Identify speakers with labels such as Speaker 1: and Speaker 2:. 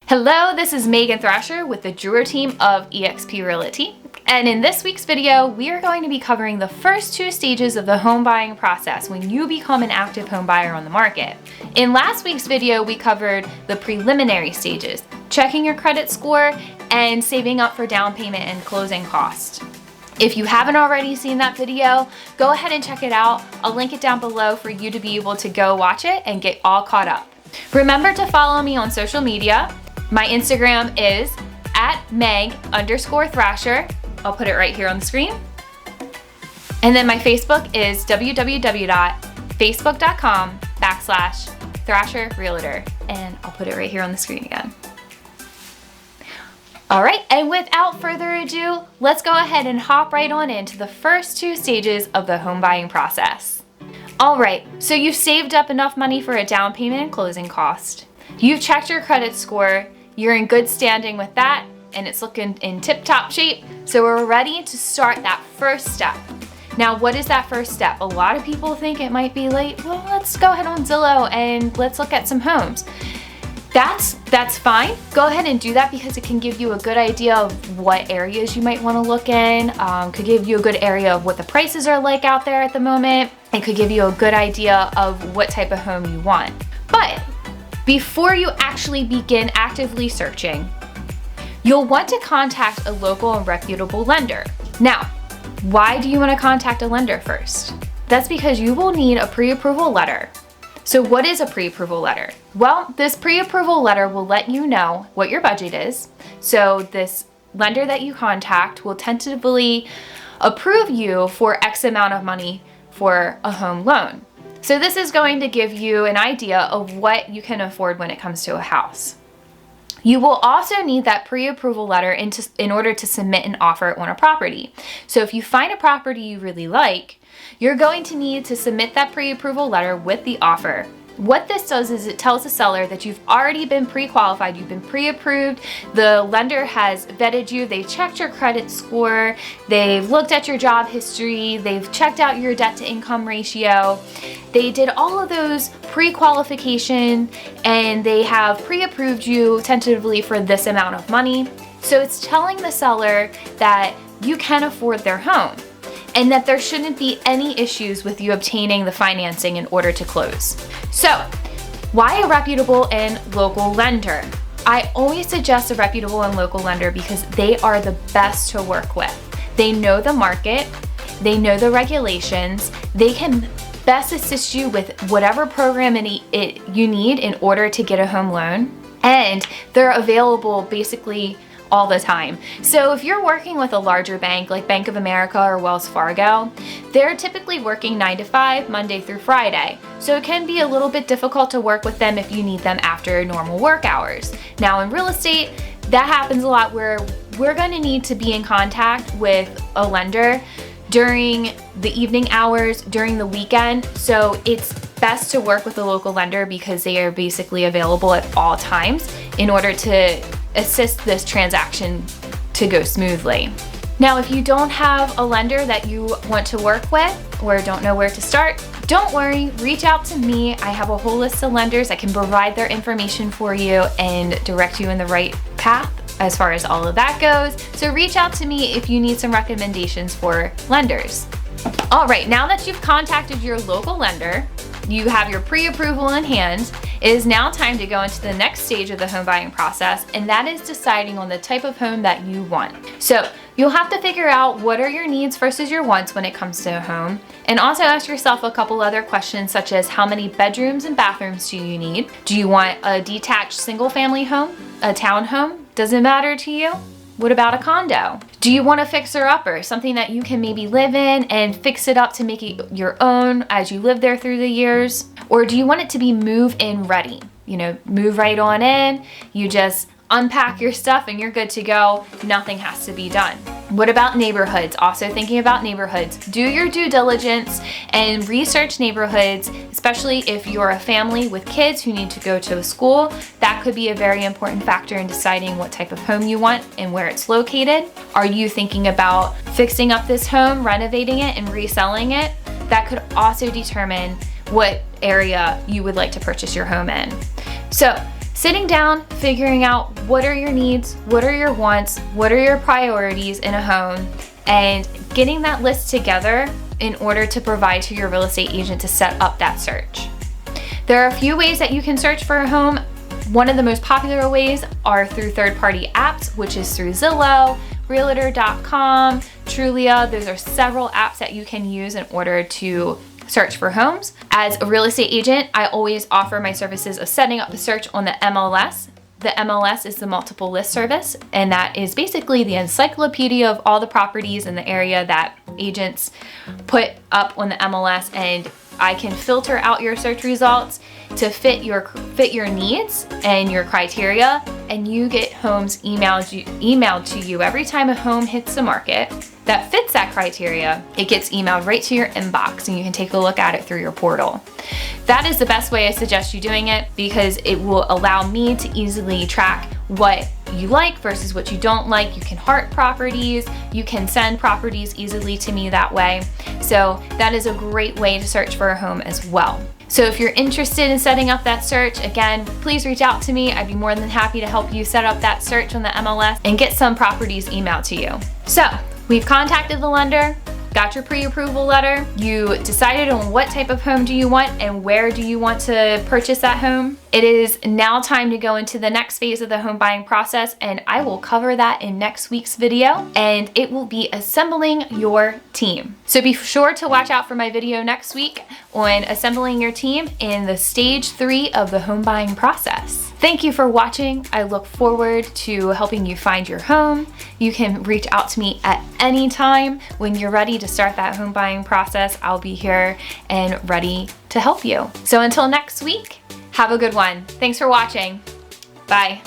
Speaker 1: Hello, this is Megan Thrasher with the Drewer team of EXP Realty. And in this week's video, we are going to be covering the first two stages of the home buying process when you become an active home buyer on the market. In last week's video, we covered the preliminary stages, checking your credit score and saving up for down payment and closing costs. If you haven't already seen that video, go ahead and check it out. I'll link it down below for you to be able to go watch it and get all caught up. Remember to follow me on social media. My Instagram is @Meg_Thrasher. I'll put it right here on the screen. And then my Facebook is www.facebook.com/Thrasher Realtor. And I'll put it right here on the screen again. All right, and without further ado, let's go ahead and hop right on into the first two stages of the home buying process. All right, so you've saved up enough money for a down payment and closing cost. You've checked your credit score, you're in good standing with that, and it's looking in tip-top shape, so we're ready to start that first step. Now, what is that first step? A lot of people think it might be like, well, let's go ahead on Zillow and let's look at some homes. That's fine. Go ahead and do that because it can give you a good idea of what areas you might want to look in. Could give you a good area of what the prices are like out there at the moment. It could give you a good idea of what type of home you want. But before you actually begin actively searching, you'll want to contact a local and reputable lender. Now, why do you want to contact a lender first? That's because you will need a pre-approval letter. So what is a pre-approval letter? Well, this pre-approval letter will let you know what your budget is. So this lender that you contact will tentatively approve you for X amount of money for a home loan. So this is going to give you an idea of what you can afford when it comes to a house. You will also need that pre-approval letter in order to submit an offer on a property. So if you find a property you really like, you're going to need to submit that pre-approval letter with the offer. What this does is it tells the seller that you've already been pre-qualified, you've been pre-approved, the lender has vetted you, they've checked your credit score, they've looked at your job history, they've checked out your debt to income ratio, they did all of those pre-qualification and they have pre-approved you tentatively for this amount of money. So it's telling the seller that you can afford their home and that there shouldn't be any issues with you obtaining the financing in order to close. So, why a reputable and local lender? I always suggest a reputable and local lender because they are the best to work with. They know the market, they know the regulations, they can best assist you with whatever program you need in order to get a home loan, and they're available basically all the time. So if you're working with a larger bank like Bank of America or Wells Fargo, they're typically working 9 to 5, Monday through Friday. So it can be a little bit difficult to work with them if you need them after normal work hours. Now in real estate, that happens a lot where we're going to need to be in contact with a lender during the evening hours, during the weekend. So it's best to work with a local lender because they are basically available at all times in order to assist this transaction to go smoothly. Now, if you don't have a lender that you want to work with or don't know where to start, don't worry, reach out to me. I have a whole list of lenders. I can provide their information for you and direct you in the right path as far as all of that goes. So reach out to me if you need some recommendations for lenders. All right, now that you've contacted your local lender, you have your pre-approval in hand, it is now time to go into the next stage of the home buying process, and that is deciding on the type of home that you want. So you'll have to figure out what are your needs versus your wants when it comes to a home, and also ask yourself a couple other questions such as how many bedrooms and bathrooms do you need? Do you want a detached single family home, a townhome? Does it matter to you? What about a condo? Do you want a fixer-upper, something that you can maybe live in and fix it up to make it your own as you live there through the years? Or do you want it to be move-in ready? You know, move right on in, you just unpack your stuff and you're good to go. Nothing has to be done. What about neighborhoods? Also thinking about neighborhoods. Do your due diligence and research neighborhoods, especially if you're a family with kids who need to go to a school. That could be a very important factor in deciding what type of home you want and where it's located. Are you thinking about fixing up this home, renovating it, and reselling it? That could also determine what area you would like to purchase your home in. So Sitting down, figuring out what are your needs, what are your wants, what are your priorities in a home, and getting that list together in order to provide to your real estate agent to set up that search. There are a few ways that you can search for a home. One of the most popular ways are through third-party apps, which is through Zillow, Realtor.com, Trulia. Those are several apps that you can use in order to search for homes. As a real estate agent, I always offer my services of setting up the search on the MLS. The MLS is the multiple list service, and that is basically the encyclopedia of all the properties in the area that agents put up on the MLS, and I can filter out your search results to fit your needs and your criteria, and you get homes emailed to you every time a home hits the market that fits that criteria. It gets emailed right to your inbox, and you can take a look at it through your portal. That is the best way I suggest you doing it, because it will allow me to easily track what you like versus what you don't like. You can heart properties, you can send properties easily to me that way. So that is a great way to search for a home as well. So if you're interested in setting up that search, again, please reach out to me. I'd be more than happy to help you set up that search on the MLS and get some properties emailed to you. So we've contacted the lender, got your pre-approval letter, you decided on what type of home do you want and where do you want to purchase that home. It is now time to go into the next phase of the home buying process, and I will cover that in next week's video, and it will be assembling your team. So be sure to watch out for my video next week on assembling your team in the stage 3 of the home buying process. Thank you for watching. I look forward to helping you find your home. You can reach out to me at any time when you're ready to start that home buying process. I'll be here and ready to help you. So until next week, have a good one. Thanks for watching. Bye.